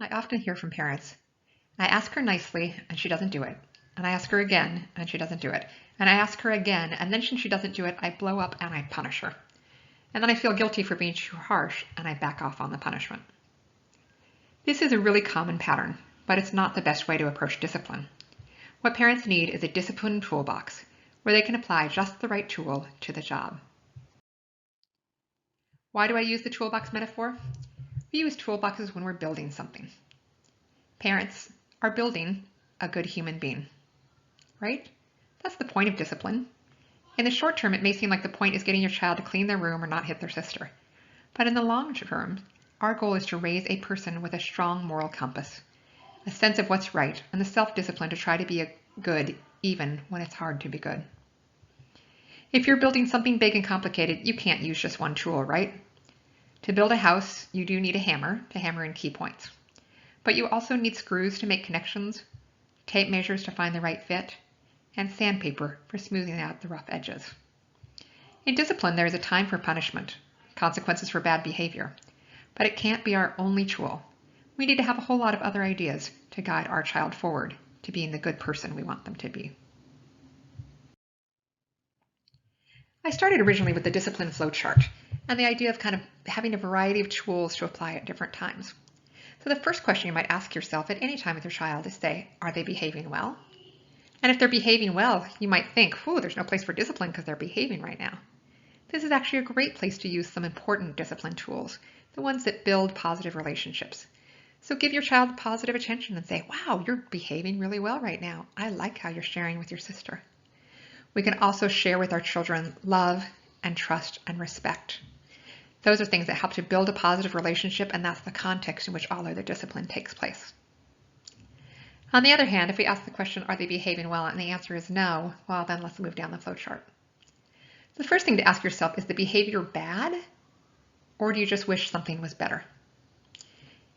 I often hear from parents, I ask her nicely and she doesn't do it. And I ask her again and she doesn't do it. And I ask her again, and then when she doesn't do it, I blow up and I punish her. And then I feel guilty for being too harsh and I back off on the punishment. This is a really common pattern, but it's not the best way to approach discipline. What parents need is a discipline toolbox where they can apply just the right tool to the job. Why do I use the toolbox metaphor? We use toolboxes when we're building something. Parents are building a good human being, right? That's the point of discipline. In the short term, it may seem like the point is getting your child to clean their room or not hit their sister. But in the long term, our goal is to raise a person with a strong moral compass, a sense of what's right, and the self-discipline to try to be good even when it's hard to be good. If you're building something big and complicated, you can't use just one tool, right? To build a house, you do need a hammer to hammer in key points. But you also need screws to make connections, tape measures to find the right fit, and sandpaper for smoothing out the rough edges. In discipline, there is a time for punishment, consequences for bad behavior, but it can't be our only tool. We need to have a whole lot of other ideas to guide our child forward to being the good person we want them to be. I started originally with the discipline flowchart and the idea of kind of having a variety of tools to apply at different times. So the first question you might ask yourself at any time with your child is say, are they behaving well? And if they're behaving well, you might think, there's no place for discipline because they're behaving right now. This is actually a great place to use some important discipline tools, the ones that build positive relationships. So give your child positive attention and say, wow, you're behaving really well right now. I like how you're sharing with your sister. We can also share with our children love and trust and respect. Those are things that help to build a positive relationship, and that's the context in which all other discipline takes place. On the other hand, if we ask the question, are they behaving well, and the answer is no, well, then let's move down the flowchart. The first thing to ask yourself, is the behavior bad, or do you just wish something was better?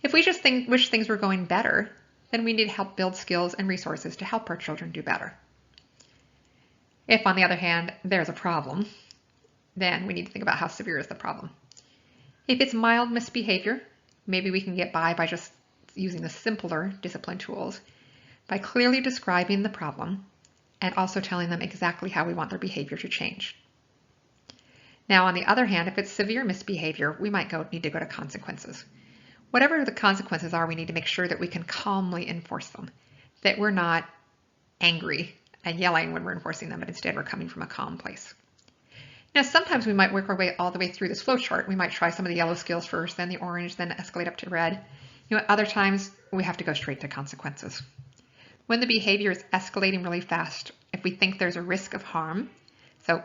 If we just wish things were going better, then we need to help build skills and resources to help our children do better. If, on the other hand, there's a problem, then we need to think about how severe is the problem. If it's mild misbehavior, maybe we can get by just using the simpler discipline tools by clearly describing the problem and also telling them exactly how we want their behavior to change. Now, on the other hand, if it's severe misbehavior, we might need to go to consequences. Whatever the consequences are, we need to make sure that we can calmly enforce them, that we're not angry and yelling when we're enforcing them, but instead we're coming from a calm place. Now, sometimes we might work our way all the way through this flowchart. We might try some of the yellow skills first, then the orange, then escalate up to red. Other times we have to go straight to consequences. When the behavior is escalating really fast, if we think there's a risk of harm, so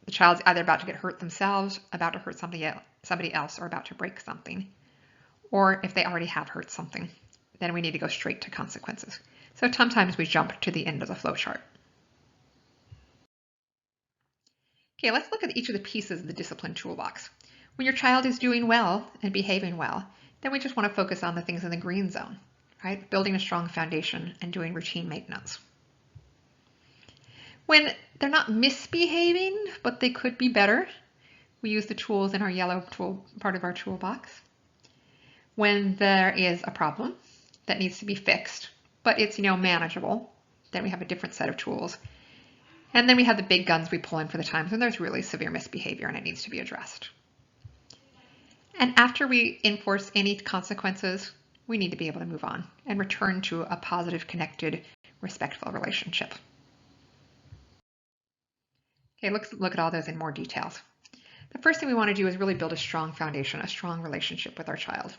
the child's either about to get hurt themselves, about to hurt somebody else, or about to break something, or if they already have hurt something, then we need to go straight to consequences. So sometimes we jump to the end of the flowchart. Okay, let's look at each of the pieces of the discipline toolbox. When your child is doing well and behaving well, then we just want to focus on the things in the green zone, right? Building a strong foundation and doing routine maintenance. When they're not misbehaving, but they could be better, we use the tools in our yellow tool part of our toolbox. When there is a problem that needs to be fixed, but it's manageable, then we have a different set of tools. And then we have the big guns we pull in for the times when there's really severe misbehavior and it needs to be addressed. And after we enforce any consequences, we need to be able to move on and return to a positive, connected, respectful relationship. Okay, let's look at all those in more details. The first thing we want to do is really build a strong foundation, a strong relationship with our child.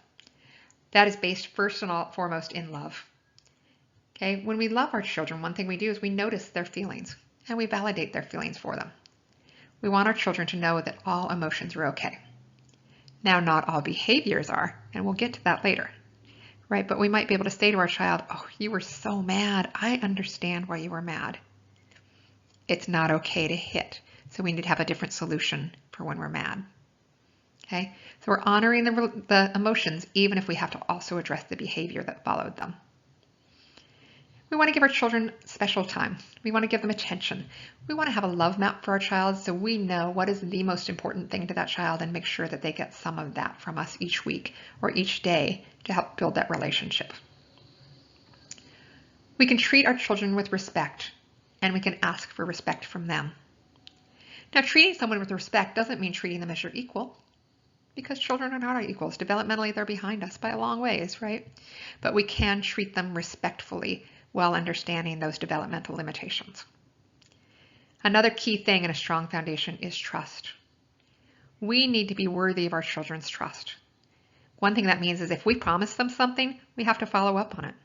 That is based first and foremost in love. Okay, when we love our children, one thing we do is we notice their feelings and we validate their feelings for them. We want our children to know that all emotions are okay. Now, not all behaviors are, and we'll get to that later, right? But we might be able to say to our child, oh, you were so mad. I understand why you were mad. It's not okay to hit, so we need to have a different solution for when we're mad. Okay, so we're honoring the emotions even if we have to also address the behavior that followed them. We want to give our children special time. We want to give them attention. We want to have a love map for our child so we know what is the most important thing to that child and make sure that they get some of that from us each week or each day to help build that relationship. We can treat our children with respect, and we can ask for respect from them. Now, treating someone with respect doesn't mean treating them as your equal, because children are not our equals. Developmentally, they're behind us by a long ways, right? But we can treat them respectfully while understanding those developmental limitations. Another key thing in a strong foundation is trust. We need to be worthy of our children's trust. One thing that means is if we promise them something, we have to follow up on it.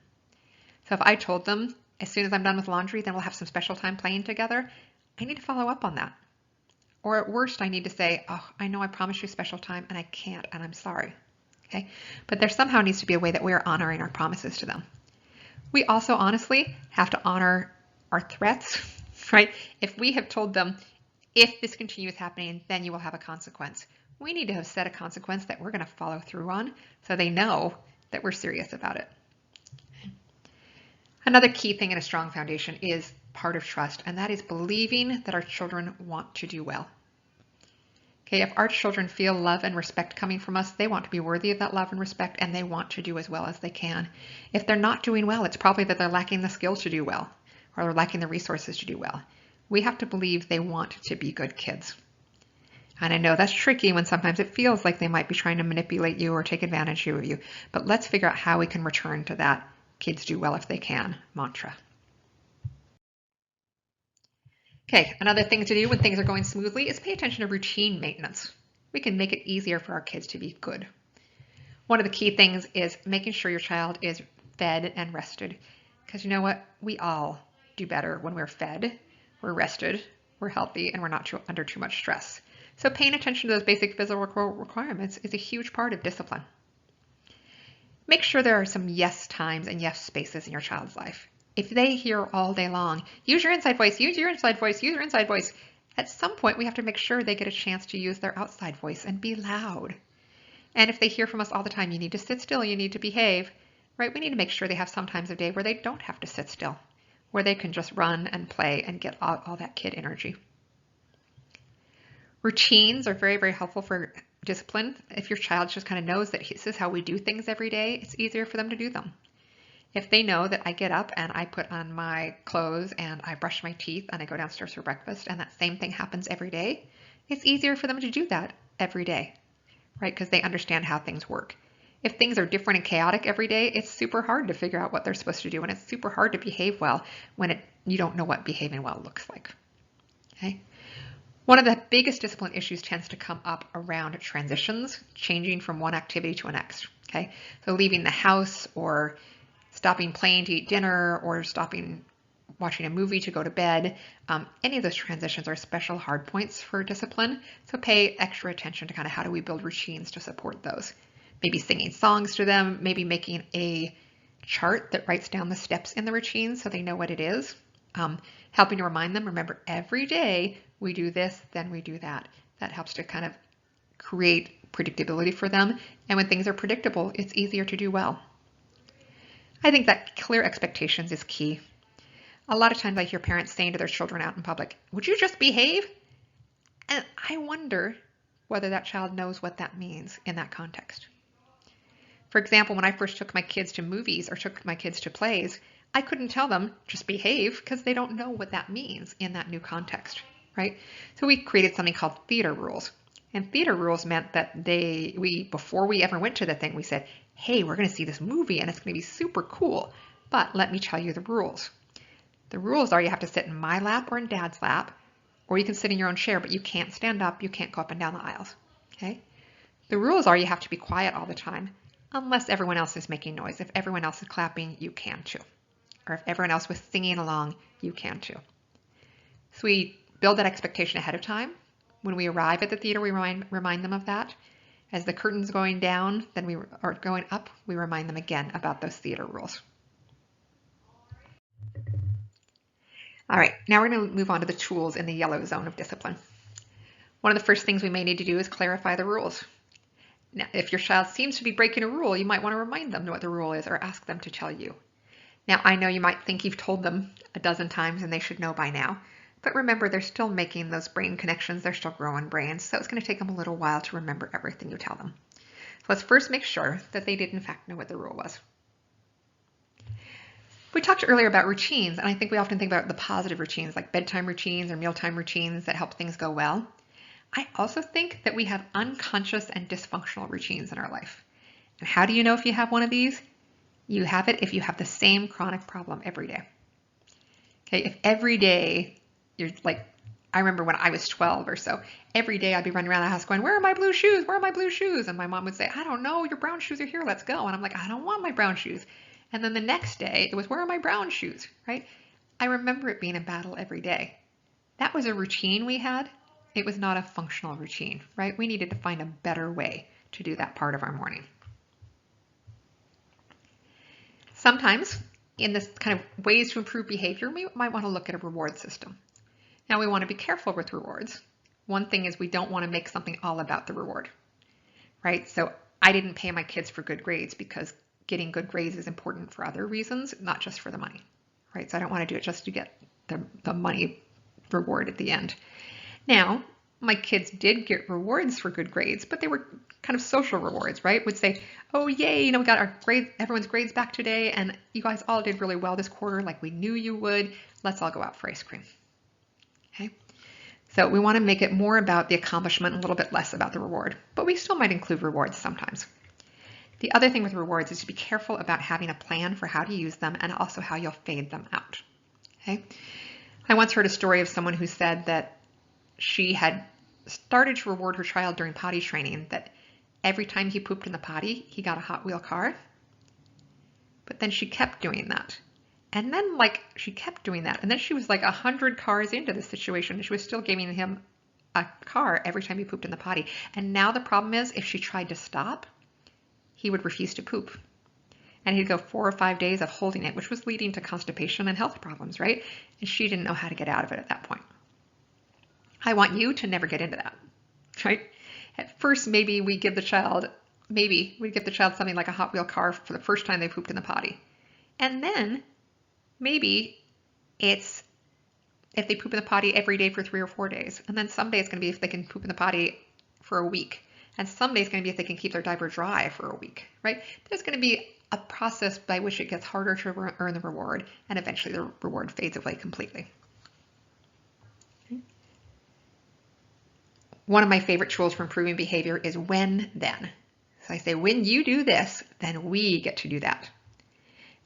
So if I told them, as soon as I'm done with laundry, then we'll have some special time playing together, I need to follow up on that. Or at worst, I need to say, oh, I know I promised you special time and I can't, and I'm sorry. Okay? But there somehow needs to be a way that we are honoring our promises to them. We also honestly have to honor our threats, right? If we have told them, if this continues happening, then you will have a consequence. We need to have set a consequence that we're going to follow through on so they know that we're serious about it. Another key thing in a strong foundation is part of trust, and that is believing that our children want to do well. Okay, if our children feel love and respect coming from us, they want to be worthy of that love and respect, and they want to do as well as they can. If they're not doing well, it's probably that they're lacking the skills to do well, or they're lacking the resources to do well. We have to believe they want to be good kids. And I know that's tricky when sometimes it feels like they might be trying to manipulate you or take advantage of you, but let's figure out how we can return to that kids do well if they can mantra. Okay, another thing to do when things are going smoothly is pay attention to routine maintenance. We can make it easier for our kids to be good. One of the key things is making sure your child is fed and rested. Because you know what? We all do better when we're fed, we're rested, we're healthy, and we're not under too much stress. So paying attention to those basic physical requirements is a huge part of discipline. Make sure there are some yes times and yes spaces in your child's life. If they hear all day long, use your inside voice, use your inside voice, use your inside voice, at some point we have to make sure they get a chance to use their outside voice and be loud. And if they hear from us all the time, you need to sit still, you need to behave, right? We need to make sure they have some times of day where they don't have to sit still, where they can just run and play and get all that kid energy. Routines are very, very helpful for discipline. If your child just kind of knows that this is how we do things every day, it's easier for them to do them. If they know that I get up and I put on my clothes and I brush my teeth and I go downstairs for breakfast and that same thing happens every day, it's easier for them to do that every day, right? Because they understand how things work. If things are different and chaotic every day, it's super hard to figure out what they're supposed to do, and it's super hard to behave well when you don't know what behaving well looks like. Okay? One of the biggest discipline issues tends to come up around transitions, changing from one activity to the next. Okay? So leaving the house or stopping playing to eat dinner or stopping watching a movie to go to bed. Any of those transitions are special hard points for discipline. So pay extra attention to kind of how do we build routines to support those. Maybe singing songs to them, maybe making a chart that writes down the steps in the routine so they know what it is. Helping to remind them, remember every day we do this, then we do that. That helps to kind of create predictability for them. And when things are predictable, it's easier to do well. I think that clear expectations is key. A lot of times I hear parents saying to their children out in public, would you just behave? And I wonder whether that child knows what that means in that context. For example, when I first took my kids to movies or took my kids to plays, I couldn't tell them just behave because they don't know what that means in that new context, right? So we created something called theater rules. And theater rules meant that before we ever went to the thing, we said, hey, we're going to see this movie and it's going to be super cool, but let me tell you the rules. The rules are you have to sit in my lap or in Dad's lap, or you can sit in your own chair, but you can't stand up, you can't go up and down the aisles, okay? The rules are you have to be quiet all the time, unless everyone else is making noise. If everyone else is clapping, you can too. Or if everyone else was singing along, you can too. So we build that expectation ahead of time. When we arrive at the theater, we remind them of that. As the curtain's going down, or going up, we remind them again about those theater rules. All right, now we're going to move on to the tools in the yellow zone of discipline. One of the first things we may need to do is clarify the rules. Now, if your child seems to be breaking a rule, you might want to remind them what the rule is or ask them to tell you. Now, I know you might think you've told them a dozen times and they should know by now, but remember, they're still making those brain connections. They're still growing brains, so it's going to take them a little while to remember everything you tell them. So let's first make sure that they did in fact know what the rule was. We talked earlier about routines, and I think we often think about the positive routines like bedtime routines or mealtime routines that help things go well. I also think that we have unconscious and dysfunctional routines in our life. And how do you know if you have one of these? You have it if you have the same chronic problem every day. Okay, if every day you're like, I remember when I was 12 or so, every day I'd be running around the house going, where are my blue shoes? Where are my blue shoes? And my mom would say, I don't know, your brown shoes are here, let's go. And I'm like, I don't want my brown shoes. And then the next day it was, where are my brown shoes, right? I remember it being a battle every day. That was a routine we had. It was not a functional routine, right? We needed to find a better way to do that part of our morning. Sometimes in this kind of ways to improve behavior, we might want to look at a reward system. Now we want to be careful with rewards. One thing is we don't want to make something all about the reward, right? So I didn't pay my kids for good grades because getting good grades is important for other reasons, not just for the money, right? So I don't want to do it just to get the money reward at the end. Now, my kids did get rewards for good grades, but they were kind of social rewards, right? Would say, oh, yay, we got our grades, everyone's grades back today, and you guys all did really well this quarter like we knew you would. Let's all go out for ice cream. Okay? So we want to make it more about the accomplishment, a little bit less about the reward, but we still might include rewards sometimes. The other thing with rewards is to be careful about having a plan for how to use them and also how you'll fade them out. Okay? I once heard a story of someone who said that she had started to reward her child during potty training that every time he pooped in the potty, he got a Hot Wheel car. But then she kept doing that. And then she kept doing that. And then she was like 100 cars into the situation and she was still giving him a car every time he pooped in the potty. And now the problem is if she tried to stop, he would refuse to poop. And he'd go 4 or 5 days of holding it, which was leading to constipation and health problems, right? And she didn't know how to get out of it at that point. I want you to never get into that, right? At first, maybe we give the child something like a Hot Wheel car for the first time they pooped in the potty. And then maybe it's if they poop in the potty every day for 3 or 4 days. And then someday it's going to be if they can poop in the potty for a week. And someday it's going to be if they can keep their diaper dry for a week, right? There's going to be a process by which it gets harder to earn the reward, and eventually the reward fades away completely. One of my favorite tools for improving behavior is when then. So I say, when you do this, then we get to do that.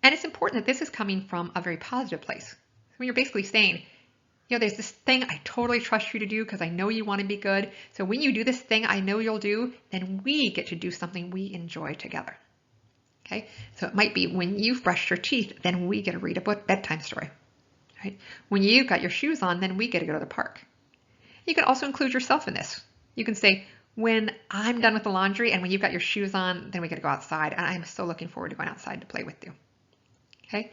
And it's important that this is coming from a very positive place. When you're basically saying, there's this thing I totally trust you to do because I know you want to be good. So when you do this thing I know you'll do, then we get to do something we enjoy together. Okay? So it might be when you've brushed your teeth, then we get to read a bedtime story. Right? When you've got your shoes on, then we get to go to the park. You can also include yourself in this. You can say, when I'm done with the laundry and when you've got your shoes on, then we get to go outside. And I'm so looking forward to going outside to play with you. Okay?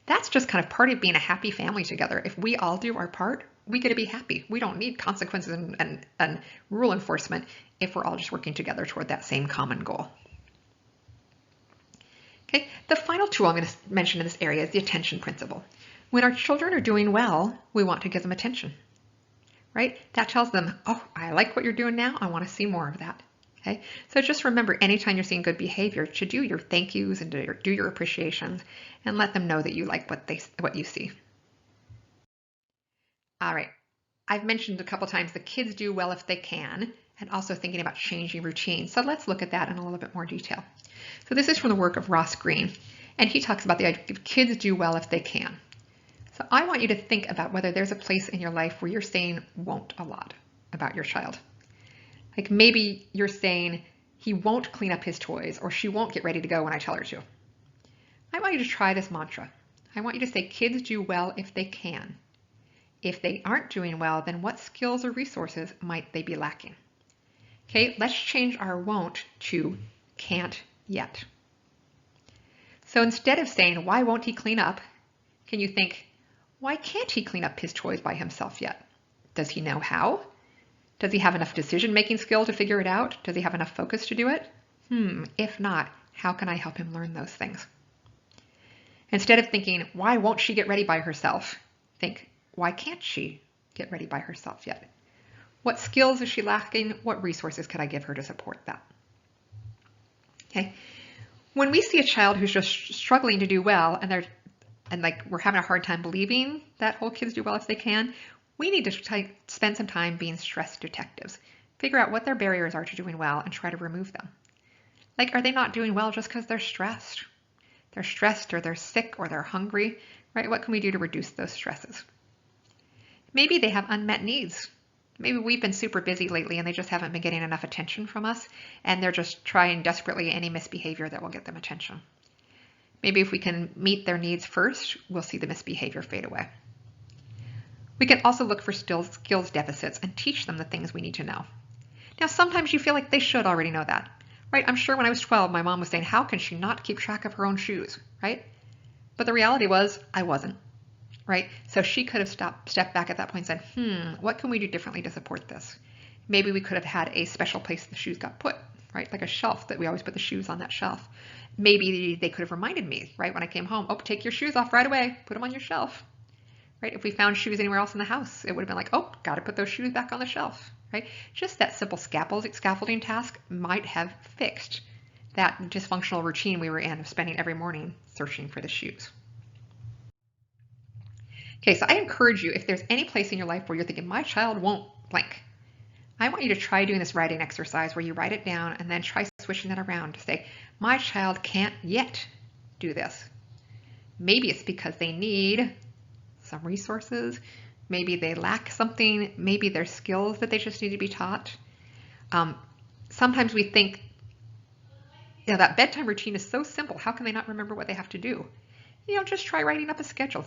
That's just kind of part of being a happy family together. If we all do our part, we get to be happy. We don't need consequences and rule enforcement if we're all just working together toward that same common goal. Okay? The final tool I'm going to mention in this area is the attention principle. When our children are doing well, we want to give them attention. Right? That tells them, oh, I like what you're doing now. I want to see more of that. Okay? So just remember, anytime you're seeing good behavior, to do your thank yous and do your appreciations and let them know that you like what you see. All right. I've mentioned a couple times the kids do well if they can, and also thinking about changing routines. So let's look at that in a little bit more detail. So this is from the work of Ross Green, and he talks about the idea of kids do well if they can. So I want you to think about whether there's a place in your life where you're saying won't a lot about your child. Like maybe you're saying he won't clean up his toys or she won't get ready to go when I tell her to. I want you to try this mantra. I want you to say kids do well if they can. If they aren't doing well, then what skills or resources might they be lacking? Okay, let's change our won't to can't yet. So instead of saying, why won't he clean up? Can you think, why can't he clean up his toys by himself yet? Does he know how? Does he have enough decision-making skill to figure it out? Does he have enough focus to do it? If not, how can I help him learn those things? Instead of thinking, why won't she get ready by herself? Think, why can't she get ready by herself yet? What skills is she lacking? What resources could I give her to support that? Okay. When we see a child who's just struggling to do well and like we're having a hard time believing that whole kids do well if they can, we need to spend some time being stress detectives. Figure out what their barriers are to doing well and try to remove them. Like, are they not doing well just because they're stressed? They're stressed or they're sick or they're hungry, right? What can we do to reduce those stresses? Maybe they have unmet needs. Maybe we've been super busy lately and they just haven't been getting enough attention from us and they're just trying desperately any misbehavior that will get them attention. Maybe if we can meet their needs first, we'll see the misbehavior fade away. We can also look for skills deficits and teach them the things we need to know. Now, sometimes you feel like they should already know that, right? I'm sure when I was 12, my mom was saying, how can she not keep track of her own shoes, right? But the reality was I wasn't, right? So she could have stepped back at that point and said, what can we do differently to support this? Maybe we could have had a special place the shoes got put, right? Like a shelf that we always put the shoes on that shelf. Maybe they could have reminded me, right? When I came home, oh, take your shoes off right away, put them on your shelf, right? If we found shoes anywhere else in the house, it would have been like, oh, got to put those shoes back on the shelf, right? Just that simple scaffolding task might have fixed that dysfunctional routine we were in of spending every morning searching for the shoes. Okay, so I encourage you, if there's any place in your life where you're thinking, my child won't blank, I want you to try doing this writing exercise where you write it down and then try switching that around to say, my child can't yet do this. Maybe it's because they need some resources. Maybe they lack something. Maybe there's skills that they just need to be taught. Sometimes we think, that bedtime routine is so simple. How can they not remember what they have to do? Just try writing up a schedule.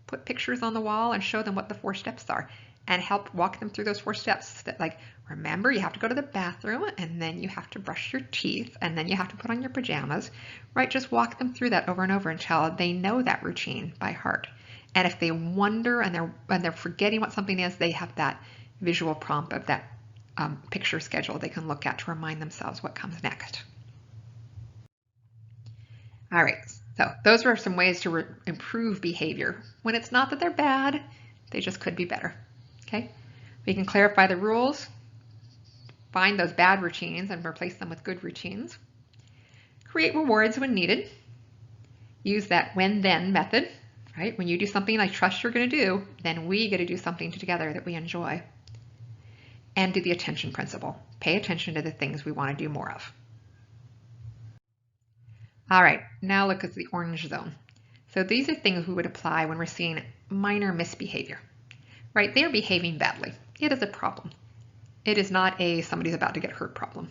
Put pictures on the wall and show them what the 4 steps are and help walk them through those 4 steps that, like, remember, you have to go to the bathroom and then you have to brush your teeth and then you have to put on your pajamas, right? Just walk them through that over and over until they know that routine by heart. And if they wonder and they're forgetting what something is, they have that visual prompt of that picture schedule they can look at to remind themselves what comes next. All right, so those are some ways to improve behavior. When it's not that they're bad, they just could be better, okay? We can clarify the rules, find those bad routines and replace them with good routines, create rewards when needed, use that when-then method, right? When you do something I trust you're going to do, then we get to do something together that we enjoy, and do the attention principle. Pay attention to the things we want to do more of. All right, now look at the orange zone. So these are things we would apply when we're seeing minor misbehavior, right? They're behaving badly. It is a problem. It is not a somebody's about to get hurt problem,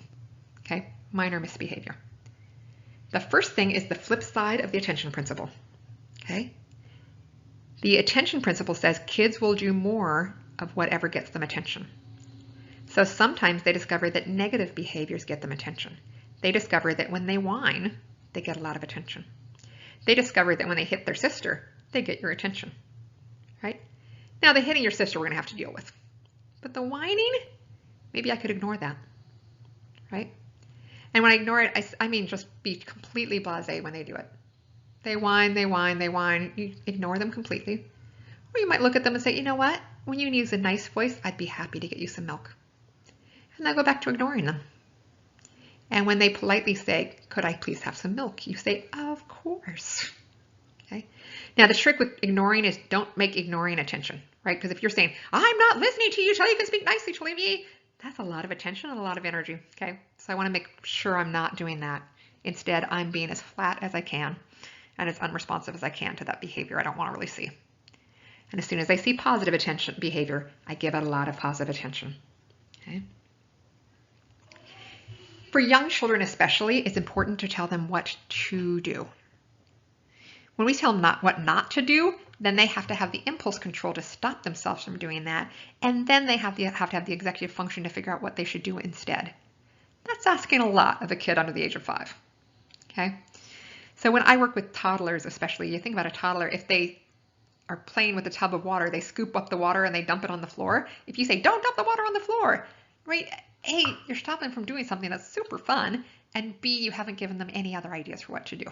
okay? Minor misbehavior. The first thing is the flip side of the attention principle, okay? The attention principle says kids will do more of whatever gets them attention. So sometimes they discover that negative behaviors get them attention. They discover that when they whine, they get a lot of attention. They discover that when they hit their sister, they get your attention, right? Now, the hitting your sister we're going to have to deal with. But the whining, maybe I could ignore that, right? And when I ignore it, I mean just be completely blasé when they do it. They whine, they whine, they whine. You ignore them completely. Or you might look at them and say, you know what? When you use a nice voice, I'd be happy to get you some milk. And then go back to ignoring them. And when they politely say, could I please have some milk? You say, of course. Okay. Now, the trick with ignoring is don't make ignoring attention, right? Because if you're saying, I'm not listening to you till you can speak nicely to me, that's a lot of attention and a lot of energy, okay? So I want to make sure I'm not doing that. Instead, I'm being as flat as I can and as unresponsive as I can to that behavior I don't want to really see. And as soon as I see positive attention behavior, I give it a lot of positive attention, okay? For young children especially, it's important to tell them what to do. When we tell them what not to do, then they have to have the impulse control to stop themselves from doing that, and then they have to have the executive function to figure out what they should do instead. That's asking a lot of a kid under the age of 5, okay? So when I work with toddlers especially, you think about a toddler, if they are playing with a tub of water, they scoop up the water and they dump it on the floor. If you say, don't dump the water on the floor, right? A, you're stopping them from doing something that's super fun, and B, you haven't given them any other ideas for what to do.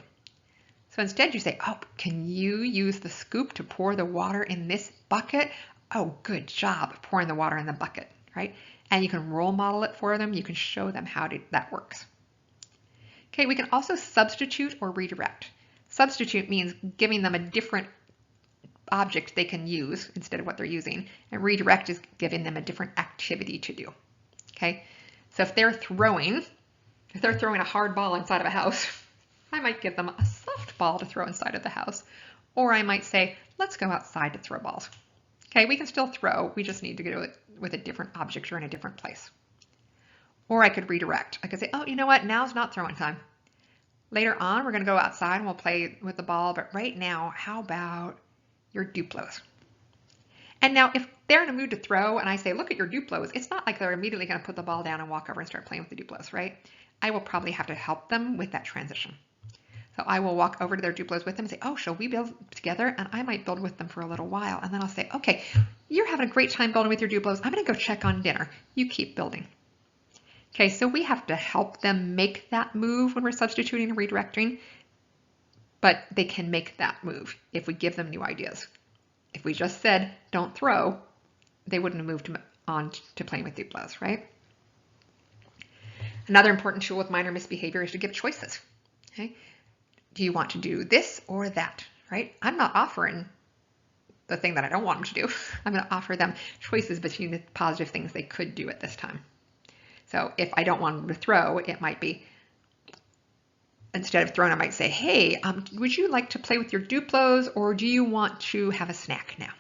So instead you say, oh, can you use the scoop to pour the water in this bucket? Oh, good job pouring the water in the bucket, right? And you can role model it for them. You can show them how that works. Okay, we can also substitute or redirect. Substitute means giving them a different object they can use instead of what they're using. And redirect is giving them a different activity to do. Okay, so if they're throwing a hard ball inside of a house, I might give them a soft ball to throw inside of the house. Or I might say, let's go outside to throw balls. Okay, we can still throw, we just need to do it with a different object or in a different place. Or I could redirect. I could say, oh, you know what, now's not throwing time. Later on, we're gonna go outside and we'll play with the ball, but right now, how about your Duplos? And now if they're in a mood to throw and I say, look at your Duplos, it's not like they're immediately gonna put the ball down and walk over and start playing with the Duplos, right? I will probably have to help them with that transition. So I will walk over to their Duplos with them and say, oh, shall we build together? And I might build with them for a little while. And then I'll say, okay, you're having a great time building with your Duplos. I'm gonna go check on dinner. You keep building. Okay, so we have to help them make that move when we're substituting and redirecting, but they can make that move if we give them new ideas. If we just said, don't throw, they wouldn't have moved on to playing with Duplos, right? Another important tool with minor misbehavior is to give choices, okay? Do you want to do this or that, right? I'm not offering the thing that I don't want them to do. I'm going to offer them choices between the positive things they could do at this time. So if I don't want them to throw, it might be, instead of throwing, I might say, hey, would you like to play with your Duplos or do you want to have a snack now?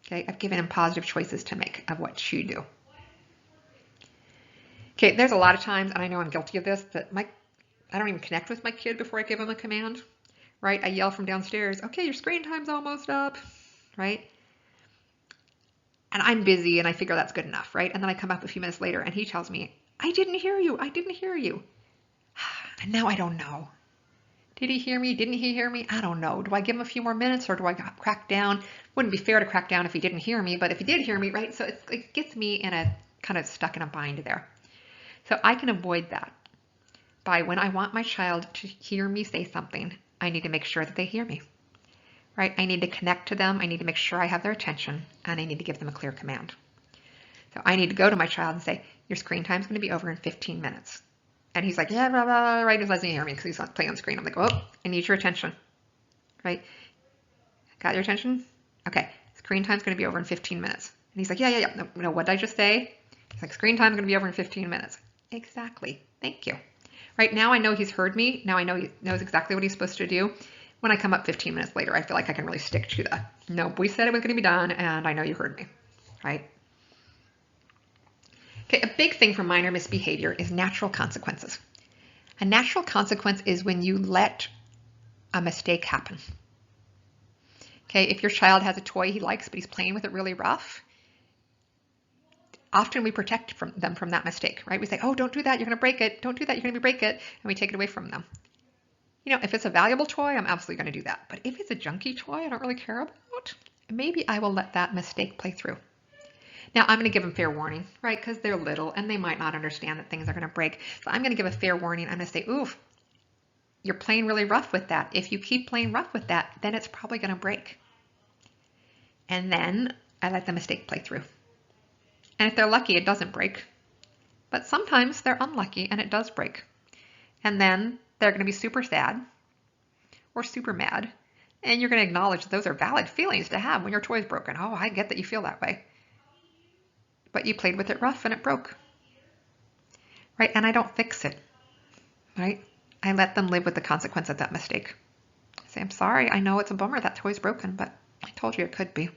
Okay, I've given them positive choices to make of what you do. Okay, there's a lot of times, and I know I'm guilty of this, that I don't even connect with my kid before I give them a command, right? I yell from downstairs, okay, your screen time's almost up, right? And I'm busy and I figure that's good enough, right? And then I come up a few minutes later and he tells me, I didn't hear you, I didn't hear you. And now I don't know. Did he hear me? Didn't he hear me? I don't know. Do I give him a few more minutes or do I crack down? Wouldn't be fair to crack down if he didn't hear me, but if he did hear me, right? So it gets me in a kind of stuck in a bind there. So I can avoid that by when I want my child to hear me say something, I need to make sure that they hear me, right? I need to connect to them. I need to make sure I have their attention and I need to give them a clear command. So I need to go to my child and say, your screen time is going to be over in 15 minutes. And he's like, yeah, blah, blah, right, he doesn't hear me because he's not playing on the screen. I'm like, oh, I need your attention, right? Got your attention? Okay, screen time's going to be over in 15 minutes. And he's like, yeah. No, what did I just say? He's like, screen time's going to be over in 15 minutes. Exactly, thank you. Right now I know he's heard me. Now I know he knows exactly what he's supposed to do. When I come up 15 minutes later, I feel like I can really stick to that. No, we said it was going to be done and I know you heard me, right? Okay, a big thing for minor misbehavior is natural consequences. A natural consequence is when you let a mistake happen. Okay, if your child has a toy he likes, but he's playing with it really rough, often we protect them from that mistake, right? We say, oh, don't do that, you're going to break it. Don't do that, you're going to break it. And we take it away from them. You know, if it's a valuable toy, I'm absolutely going to do that. But if it's a junky toy I don't really care about, maybe I will let that mistake play through. Now, I'm going to give them fair warning, right? Because they're little and they might not understand that things are going to break. So I'm going to give a fair warning. I'm going to say, oof, you're playing really rough with that. If you keep playing rough with that, then it's probably going to break. And then I let the mistake play through. And if they're lucky, it doesn't break. But sometimes they're unlucky and it does break. And then they're going to be super sad or super mad. And you're going to acknowledge that those are valid feelings to have when your toy's broken. Oh, I get that you feel that way. But you played with it rough and it broke, right? And I don't fix it, right? I let them live with the consequence of that mistake. I say, I'm sorry, I know it's a bummer that toy's broken, but I told you it could be.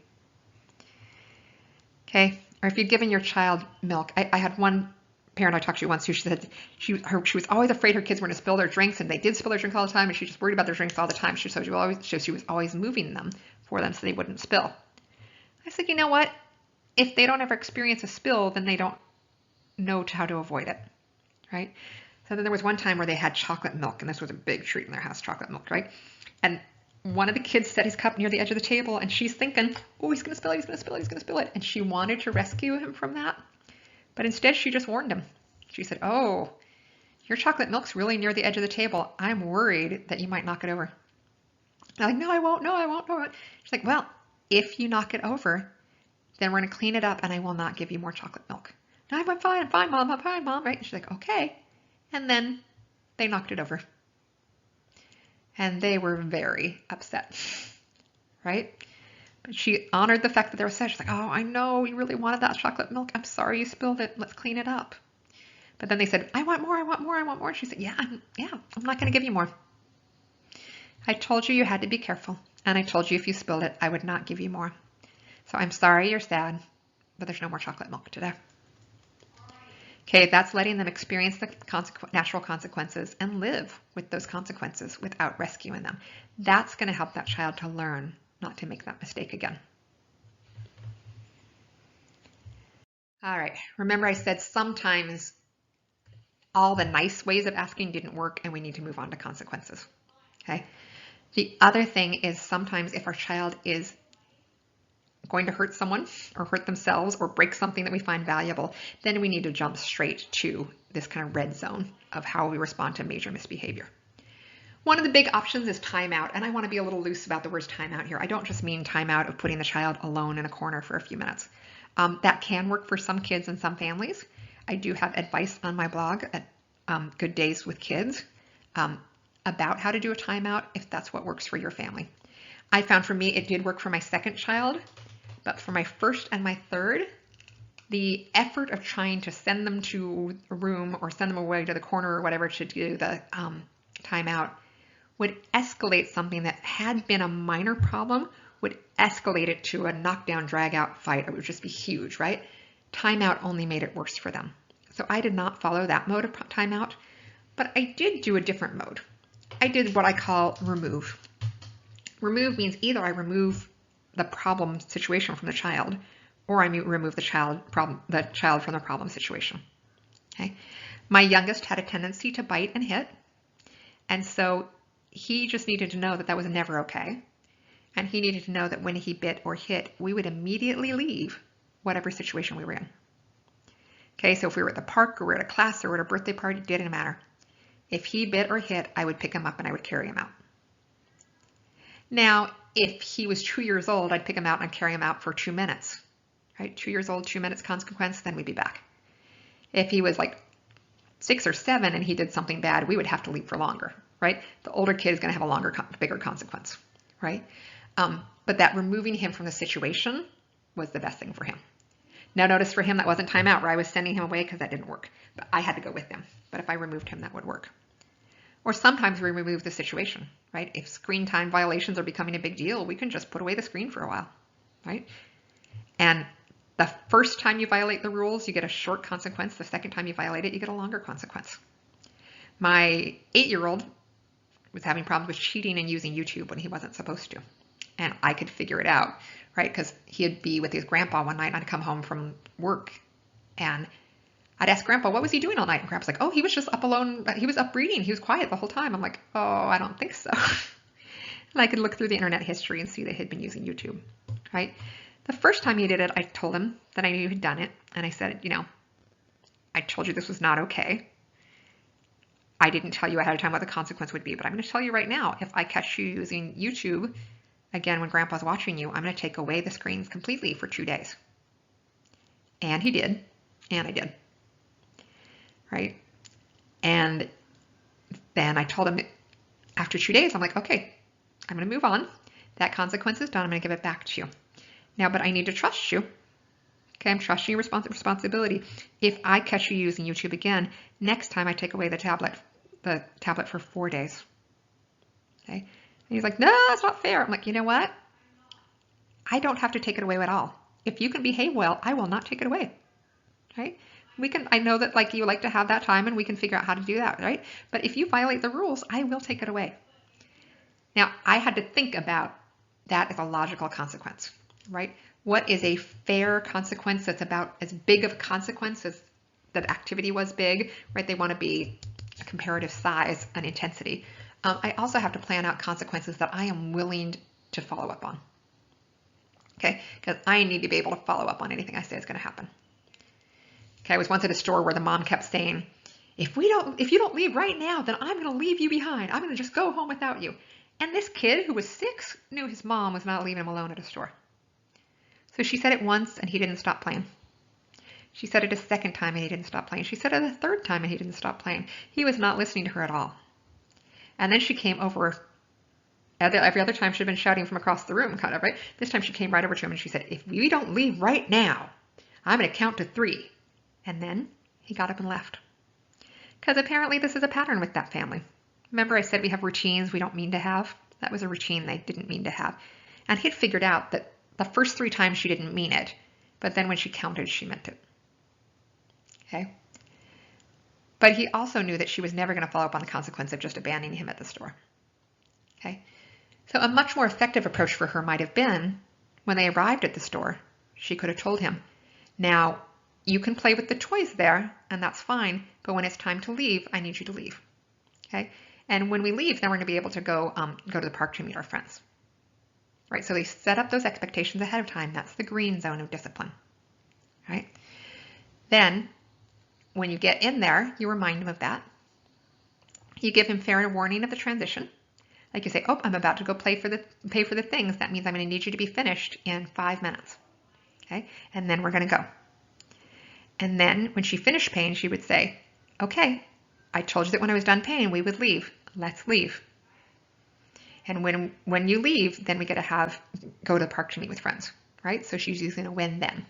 Okay, or if you've given your child milk, I had one parent I talked to once who said she was always afraid her kids were going to spill their drinks, and they did spill their drink all the time, and she just worried about their drinks all the time. She was always moving them for them so they wouldn't spill. I said, you know what? If they don't ever experience a spill, then they don't know how to avoid it, right? So then there was one time where they had chocolate milk, and this was a big treat in their house, chocolate milk, right? And one of the kids set his cup near the edge of the table, and she's thinking, oh, he's going to spill it, he's going to spill it, he's going to spill it. And she wanted to rescue him from that, but instead she just warned him. She said, oh, your chocolate milk's really near the edge of the table. I'm worried that you might knock it over. I'm like, no, I won't, no, I won't, no. She's like, well, if you knock it over, then we're going to clean it up and I will not give you more chocolate milk. No, I'm fine, Mom, I'm fine, Mom, right? And she's like, okay. And then they knocked it over. And they were very upset, right? But she honored the fact that they were upset. She's like, oh, I know you really wanted that chocolate milk. I'm sorry you spilled it. Let's clean it up. But then they said, I want more, I want more, I want more. She said, yeah, I'm not going to give you more. I told you you had to be careful. And I told you if you spilled it, I would not give you more. So I'm sorry you're sad, but there's no more chocolate milk today. Okay, that's letting them experience the natural consequences and live with those consequences without rescuing them. That's going to help that child to learn not to make that mistake again. All right, remember I said sometimes all the nice ways of asking didn't work and we need to move on to consequences. Okay. The other thing is sometimes if our child is going to hurt someone or hurt themselves or break something that we find valuable, then we need to jump straight to this kind of red zone of how we respond to major misbehavior. One of the big options is timeout, and I want to be a little loose about the words timeout here. I don't just mean timeout of putting the child alone in a corner for a few minutes. That can work for some kids and some families. I do have advice on my blog at Good Days with Kids about how to do a timeout if that's what works for your family. I found for me it did work for my second child, but for my first and my third, the effort of trying to send them to a room or send them away to the corner or whatever to do the timeout would escalate something that had been a minor problem, would escalate it to a knockdown, drag out fight. It would just be huge, right? Timeout only made it worse for them. So I did not follow that mode of timeout, but I did do a different mode. I did what I call remove. Remove means either I remove the problem situation from the child, or I remove the child from the problem situation. Okay. My youngest had a tendency to bite and hit, and so he just needed to know that that was never okay, and he needed to know that when he bit or hit, we would immediately leave whatever situation we were in. Okay, so if we were at the park or we were at a class or we were at a birthday party, it didn't matter. If he bit or hit, I would pick him up and I would carry him out. Now, if he was 2 years old, I'd pick him out and I'd carry him out for 2 minutes. Right? 2 years old, 2 minutes consequence, then we'd be back. If he was like 6 or 7 and he did something bad, we would have to leave for longer, right? The older kid is going to have a longer, bigger consequence, right? But that removing him from the situation was the best thing for him. Now notice for him that wasn't timeout where I was sending him away because that didn't work, but I had to go with him. But if I removed him, that would work. Or sometimes we remove the situation, right? If screen time violations are becoming a big deal, we can just put away the screen for a while, right? And the first time you violate the rules, you get a short consequence. The second time you violate it, you get a longer consequence. My 8-year-old was having problems with cheating and using YouTube when he wasn't supposed to. And I could figure it out, right? Because he'd be with his grandpa one night and I'd come home from work and I'd ask Grandpa, what was he doing all night? And Grandpa's like, oh, he was just up alone. He was up reading. He was quiet the whole time. I'm like, oh, I don't think so. And I could look through the internet history and see that he'd been using YouTube, right? The first time he did it, I told him that I knew he'd done it. And I said, you know, I told you this was not okay. I didn't tell you ahead of time what the consequence would be, but I'm going to tell you right now, if I catch you using YouTube, again, when Grandpa's watching you, I'm going to take away the screens completely for 2 days. And he did, and I did. Right? And then I told him after 2 days, I'm like, okay, I'm going to move on. That consequence is done. I'm going to give it back to you. Now, but I need to trust you. Okay, I'm trusting your responsibility. If I catch you using YouTube again, next time I take away the tablet for 4 days. Okay? And he's like, no, that's not fair. I'm like, you know what? I don't have to take it away at all. If you can behave well, I will not take it away. Right? I know that like you like to have that time and we can figure out how to do that, right? But if you violate the rules, I will take it away. Now, I had to think about that as a logical consequence, right? What is a fair consequence that's about as big of a consequence as the activity was big, right? They want to be a comparative size and intensity. I also have to plan out consequences that I am willing to follow up on, okay? Because I need to be able to follow up on anything I say is going to happen. Okay, I was once at a store where the mom kept saying, if you don't leave right now, then I'm going to leave you behind. I'm going to just go home without you. And this kid, who was 6, knew his mom was not leaving him alone at a store. So she said it once and he didn't stop playing. She said it a second time and he didn't stop playing. She said it a third time and he didn't stop playing. He was not listening to her at all. And then she came over. Every other time she'd been shouting from across the room, kind of, right? This time she came right over to him and she said, if we don't leave right now, I'm going to count to 3. And then he got up and left. Because apparently this is a pattern with that family. Remember I said we have routines we don't mean to have? That was a routine they didn't mean to have. And he'd figured out that the first 3 times she didn't mean it, but then when she counted, she meant it. Okay? But he also knew that she was never going to follow up on the consequence of just abandoning him at the store. Okay? So a much more effective approach for her might have been, when they arrived at the store, she could have told him, now, you can play with the toys there, and that's fine, but when it's time to leave, I need you to leave. Okay? And when we leave, then we're going to be able to go to the park to meet our friends. Right? So they set up those expectations ahead of time. That's the green zone of discipline. Right? Then, when you get in there, you remind him of that. You give him fair warning of the transition. Like you say, oh, I'm about to go pay for the things. That means I'm going to need you to be finished in 5 minutes. Okay? And then we're going to go. And then when she finished paying, she would say, okay, I told you that when I was done paying, we would leave. Let's leave. And when you leave, then we get to go to the park to meet with friends, right? So she's using a when then.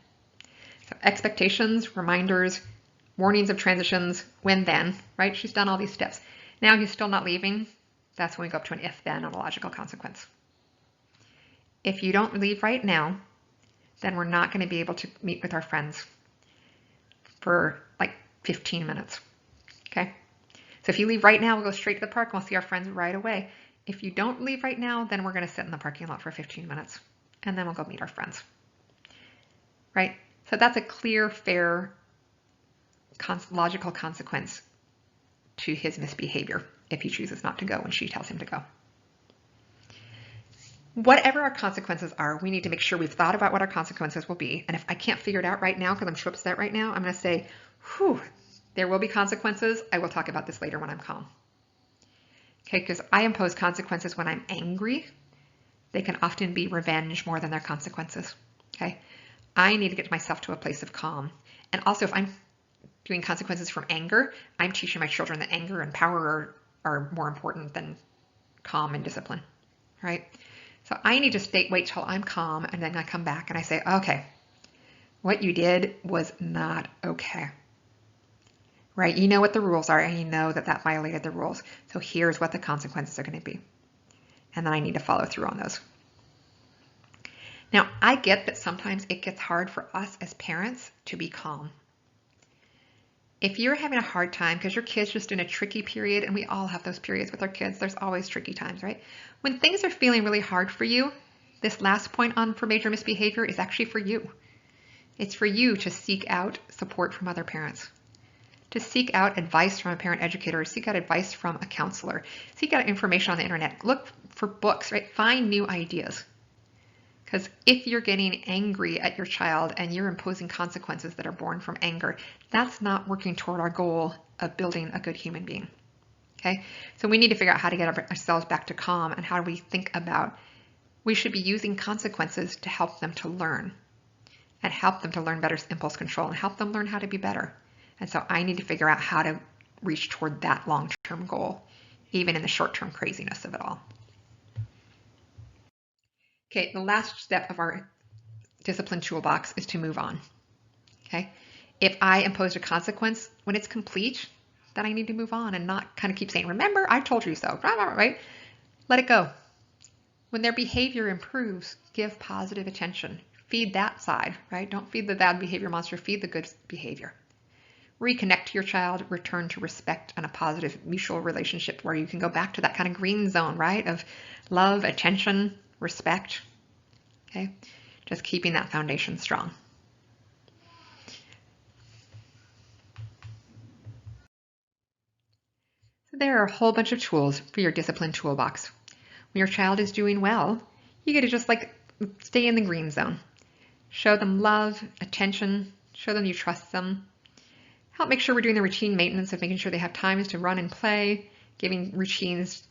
So expectations, reminders, warnings of transitions, when then, right? She's done all these steps. Now he's still not leaving. That's when we go up to an if then on a logical consequence. If you don't leave right now, then we're not going to be able to meet with our friends for like 15 minutes. Okay? So if you leave right now, we'll go straight to the park and we'll see our friends right away. If you don't leave right now, then we're going to sit in the parking lot for 15 minutes and then we'll go meet our friends. Right? So that's a clear, fair, logical consequence to his misbehavior if he chooses not to go when she tells him to go. Whatever our consequences are, we need to make sure we've thought about what our consequences will be. And if I can't figure it out right now because I'm so upset right now, I'm going to say, whew, there will be consequences. I will talk about this later when I'm calm. Okay, because I impose consequences when I'm angry. They can often be revenge more than their consequences. Okay, I need to get myself to a place of calm. And also, if I'm doing consequences from anger, I'm teaching my children that anger and power are more important than calm and discipline, right? So I need to wait till I'm calm, and then I come back and I say, okay, what you did was not okay, right? You know what the rules are, and you know that that violated the rules. So here's what the consequences are going to be. And then I need to follow through on those. Now, I get that sometimes it gets hard for us as parents to be calm. If you're having a hard time because your kid's just in a tricky period, and we all have those periods with our kids, there's always tricky times, right? When things are feeling really hard for you, this last point on for major misbehavior is actually for you. It's for you to seek out support from other parents, to seek out advice from a parent educator, seek out advice from a counselor, seek out information on the internet, look for books, right? Find new ideas. Because if you're getting angry at your child and you're imposing consequences that are born from anger, that's not working toward our goal of building a good human being. Okay, so we need to figure out how to get ourselves back to calm, and how do we think about we should be using consequences to help them to learn, and help them to learn better impulse control, and help them learn how to be better. And so I need to figure out how to reach toward that long-term goal, even in the short-term craziness of it all. Okay, the last step of our discipline toolbox is to move on. Okay, if I imposed a consequence when it's complete, then I need to move on and not kind of keep saying, remember, I told you so, right? Let it go. When their behavior improves, give positive attention. Feed that side, right? Don't feed the bad behavior monster, feed the good behavior. Reconnect to your child, return to respect and a positive mutual relationship where you can go back to that kind of green zone, right? Of love, attention, respect. Okay, just keeping that foundation strong. So there are a whole bunch of tools for your discipline toolbox. When your child is doing well, you get to just like stay in the green zone. Show them love, attention, show them you trust them. Help make sure we're doing the routine maintenance of making sure they have times to run and play, giving routines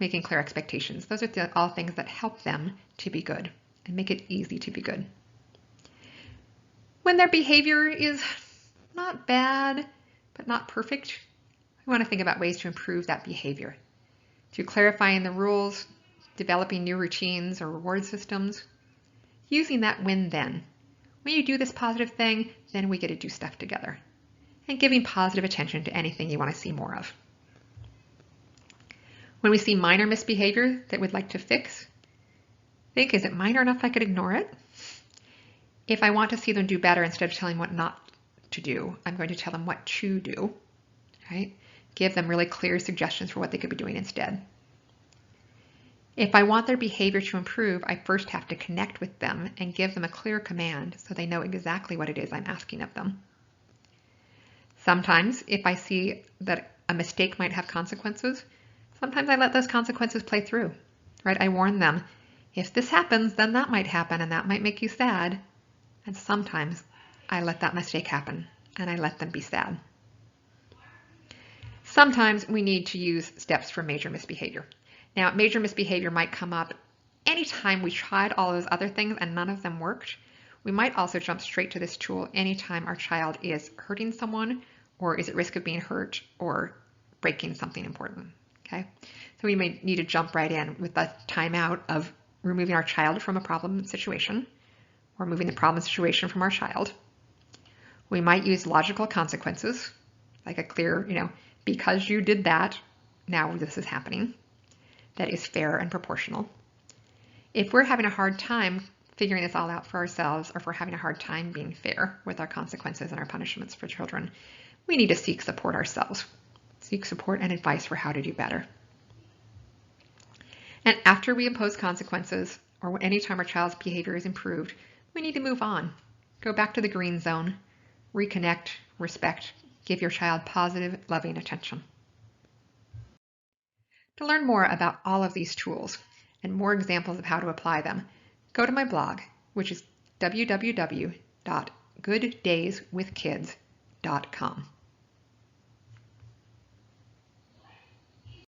making clear expectations. Those are all things that help them to be good and make it easy to be good. When their behavior is not bad, but not perfect, we want to think about ways to improve that behavior through clarifying the rules, developing new routines or reward systems, using that when-then. When you do this positive thing, then we get to do stuff together, and giving positive attention to anything you want to see more of. When we see minor misbehavior that we'd like to fix, think, is it minor enough I could ignore it? If I want to see them do better, instead of telling what not to do, I'm going to tell them what to do, right? Give them really clear suggestions for what they could be doing instead. If I want their behavior to improve, I first have to connect with them and give them a clear command so they know exactly what it is I'm asking of them. Sometimes, if I see that a mistake might have consequences, sometimes I let those consequences play through, right? I warn them, if this happens, then that might happen and that might make you sad. And sometimes I let that mistake happen and I let them be sad. Sometimes we need to use steps for major misbehavior. Now, major misbehavior might come up anytime we tried all those other things and none of them worked. We might also jump straight to this tool anytime our child is hurting someone or is at risk of being hurt or breaking something important, okay? So we may need to jump right in with the timeout of removing our child from a problem situation or moving the problem situation from our child. We might use logical consequences, like a clear, because you did that, now this is happening. That is fair and proportional. If we're having a hard time figuring this all out for ourselves, or if we're having a hard time being fair with our consequences and our punishments for children, we need to seek support ourselves. Seek support and advice for how to do better. And after we impose consequences, or anytime our child's behavior is improved, we need to move on. Go back to the green zone, reconnect, respect, give your child positive, loving attention. To learn more about all of these tools and more examples of how to apply them, go to my blog, which is www.gooddayswithkids.com.